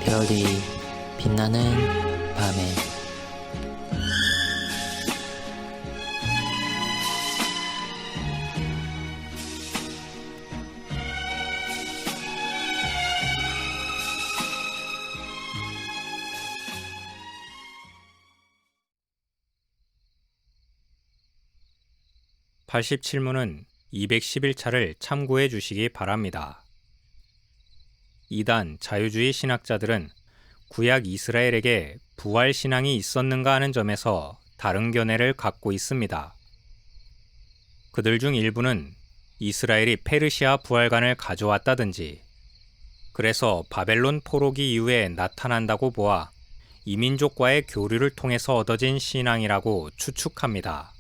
별이 빛나는 밤에. (87문은) 211차를 참고해 주시기 바랍니다. 이단 자유주의 신학자들은 구약 이스라엘에게 부활 신앙이 있었는가 하는 점에서 다른 견해를 갖고 있습니다. 그들 중 일부는 이스라엘이 페르시아 부활관을 가져왔다든지, 그래서 바벨론 포로기 이후에 나타난다고 보아 이민족과의 교류를 통해서 얻어진 신앙이라고 추측합니다.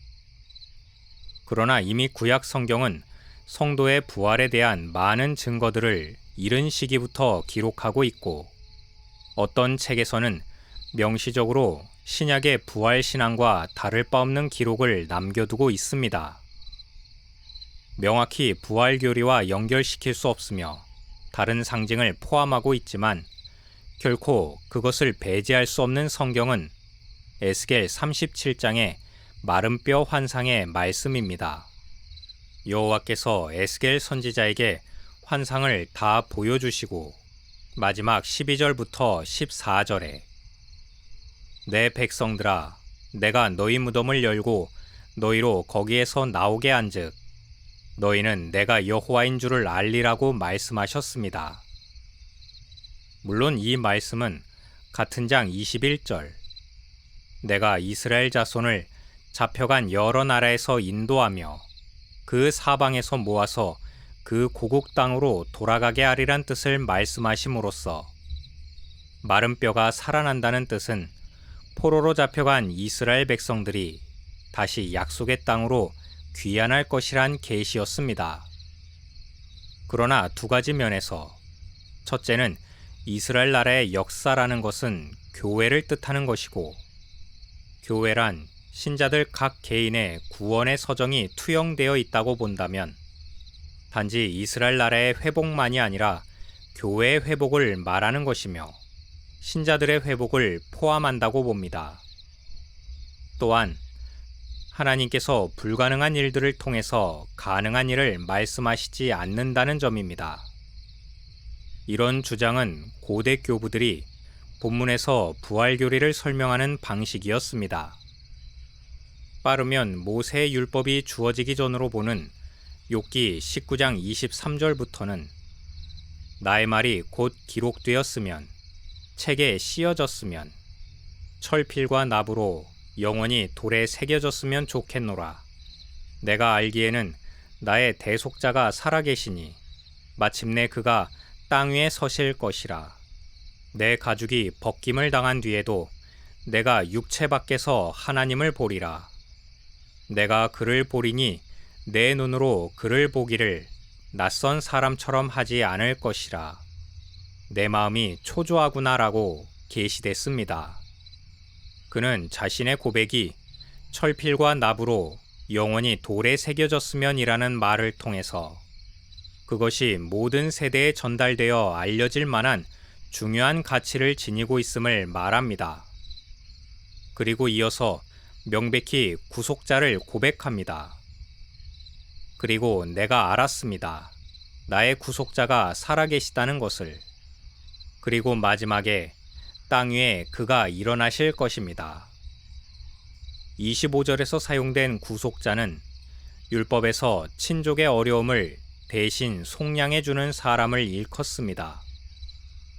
그러나 이미 구약 성경은 성도의 부활에 대한 많은 증거들을 이른 시기부터 기록하고 있고, 어떤 책에서는 명시적으로 신약의 부활 신앙과 다를 바 없는 기록을 남겨두고 있습니다. 명확히 부활 교리와 연결시킬 수 없으며 다른 상징을 포함하고 있지만 결코 그것을 배제할 수 없는 성경은 에스겔 37장의 마른 뼈 환상의 말씀입니다. 여호와께서 에스겔 선지자에게 환상을 다 보여주시고 마지막 12절부터 14절에 내 백성들아, 내가 너희 무덤을 열고 너희로 거기에서 나오게 한즉 너희는 내가 여호와인 줄을 알리라고 말씀하셨습니다. 물론 이 말씀은 같은 장 21절 내가 이스라엘 자손을 잡혀간 여러 나라에서 인도하며 그 사방에서 모아서 그 고국 땅으로 돌아가게 하리란 뜻을 말씀하심으로써 마른 뼈가 살아난다는 뜻은 포로로 잡혀간 이스라엘 백성들이 다시 약속의 땅으로 귀환할 것이란 계시였습니다. 그러나 두 가지 면에서 첫째는 이스라엘 나라의 역사라는 것은 교회를 뜻하는 것이고, 교회란 신자들 각 개인의 구원의 서정이 투영되어 있다고 본다면 단지 이스라엘 나라의 회복만이 아니라 교회의 회복을 말하는 것이며 신자들의 회복을 포함한다고 봅니다. 또한 하나님께서 불가능한 일들을 통해서 가능한 일을 말씀하시지 않는다는 점입니다. 이런 주장은 고대 교부들이 본문에서 부활 교리를 설명하는 방식이었습니다. 빠르면 모세의 율법이 주어지기 전으로 보는 욥기 19장 23절부터는 나의 말이 곧 기록되었으면, 책에 씌어졌으면, 철필과 나부로 영원히 돌에 새겨졌으면 좋겠노라. 내가 알기에는 나의 대속자가 살아계시니 마침내 그가 땅 위에 서실 것이라. 내 가죽이 벗김을 당한 뒤에도 내가 육체 밖에서 하나님을 보리라. 내가 그를 보리니 내 눈으로 그를 보기를 낯선 사람처럼 하지 않을 것이라. 내 마음이 초조하구나라고 계시됐습니다. 그는 자신의 고백이 철필과 나부로 영원히 돌에 새겨졌으면이라는 말을 통해서 그것이 모든 세대에 전달되어 알려질 만한 중요한 가치를 지니고 있음을 말합니다. 그리고 이어서 명백히 구속자를 고백합니다. 그리고 내가 알았습니다. 나의 구속자가 살아계시다는 것을. 그리고 마지막에 땅 위에 그가 일어나실 것입니다. 25절에서 사용된 구속자는 율법에서 친족의 어려움을 대신 속량해주는 사람을 일컫습니다.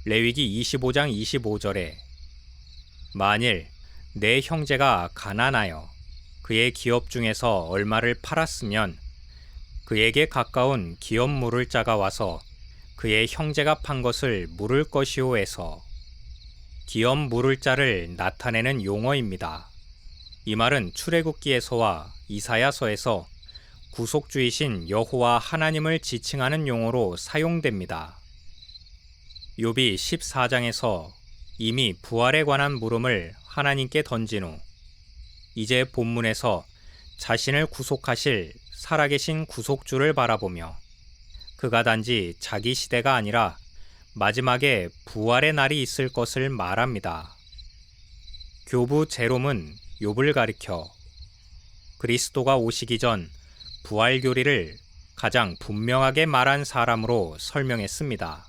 레위기 25장 25절에 만일 내 형제가 가난하여 그의 기업 중에서 얼마를 팔았으면 그에게 가까운 기업 물을 자가 와서 그의 형제가 판 것을 물을 것이오 해서 기업 물을 자를 나타내는 용어입니다. 이 말은 출애굽기에서와 이사야서에서 구속주이신 여호와 하나님을 지칭하는 용어로 사용됩니다. 욥이 14장에서 이미 부활에 관한 물음을 하나님께 던진 후 이제 본문에서 자신을 구속하실 살아계신 구속주를 바라보며 그가 단지 자기 시대가 아니라 마지막에 부활의 날이 있을 것을 말합니다. 교부 제롬은 욥을 가리켜 그리스도가 오시기 전 부활 교리를 가장 분명하게 말한 사람으로 설명했습니다.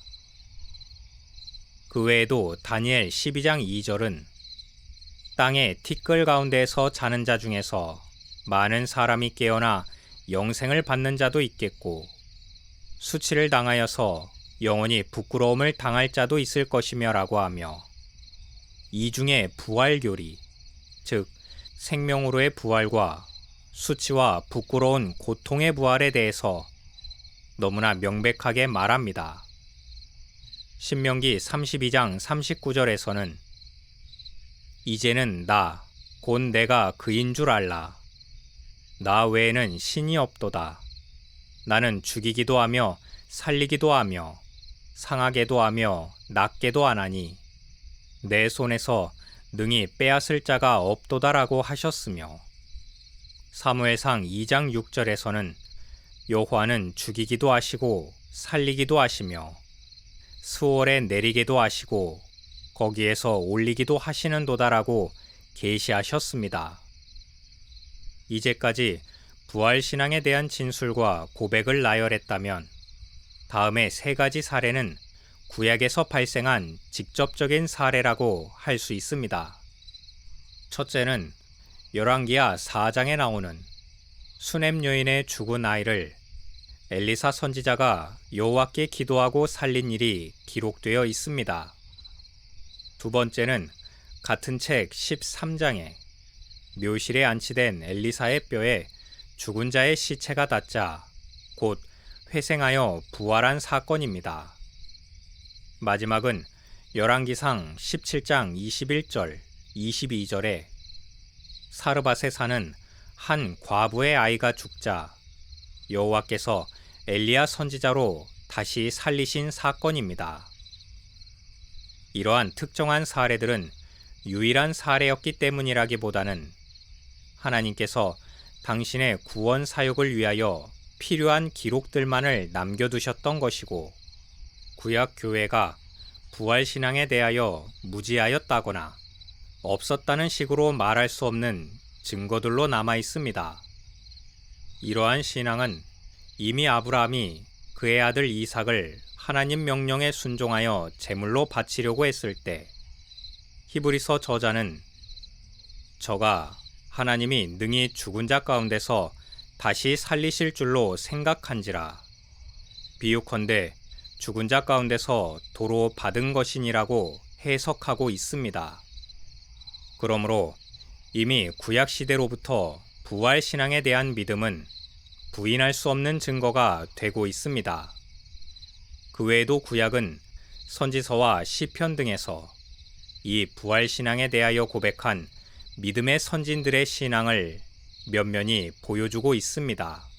그 외에도 다니엘 12장 2절은 땅의 티끌 가운데에서 자는 자 중에서 많은 사람이 깨어나 영생을 받는 자도 있겠고 수치를 당하여서 영원히 부끄러움을 당할 자도 있을 것이며 라고 하며 이 중에 부활 교리, 즉 생명으로의 부활과 수치와 부끄러운 고통의 부활에 대해서 너무나 명백하게 말합니다. 신명기 32장 39절에서는 이제는 나, 곧 내가 그인 줄 알라. 나 외에는 신이 없도다. 나는 죽이기도 하며 살리기도 하며 상하게도 하며 낫게도 하나니 내 손에서 능히 빼앗을 자가 없도다라고 하셨으며 사무엘상 2장 6절에서는 여호와는 죽이기도 하시고 살리기도 하시며 스월에 내리기도 하시고 거기에서 올리기도 하시는도다라고 계시하셨습니다. 이제까지 부활신앙에 대한 진술과 고백을 나열했다면 다음의 세 가지 사례는 구약에서 발생한 직접적인 사례라고 할 수 있습니다. 첫째는 열왕기하 4장에 나오는 수넴 여인의 죽은 아이를 엘리사 선지자가 여호와께 기도하고 살린 일이 기록되어 있습니다. 두 번째는 같은 책 13장에 묘실에 안치된 엘리사의 뼈에 죽은 자의 시체가 닿자 곧 회생하여 부활한 사건입니다. 마지막은 열왕기상 17장 21절, 22절에 사르밧에 사는 한 과부의 아이가 죽자 여호와께서 엘리야 선지자로 다시 살리신 사건입니다. 이러한 특정한 사례들은 유일한 사례였기 때문이라기보다는 하나님께서 당신의 구원 사역을 위하여 필요한 기록들만을 남겨두셨던 것이고 구약 교회가 부활신앙에 대하여 무지하였다거나 없었다는 식으로 말할 수 없는 증거들로 남아 있습니다. 이러한 신앙은 이미 아브라함이 그의 아들 이삭을 하나님 명령에 순종하여 제물로 바치려고 했을 때 히브리서 저자는 저가 하나님이 능히 죽은 자 가운데서 다시 살리실 줄로 생각한지라 비유컨대 죽은 자 가운데서 도로 받은 것이니라고 해석하고 있습니다. 그러므로 이미 구약 시대로부터 부활 신앙에 대한 믿음은 부인할 수 없는 증거가 되고 있습니다. 그 외에도 구약은 선지서와 시편 등에서 이 부활 신앙에 대하여 고백한 믿음의 선진들의 신앙을 면면히 보여주고 있습니다.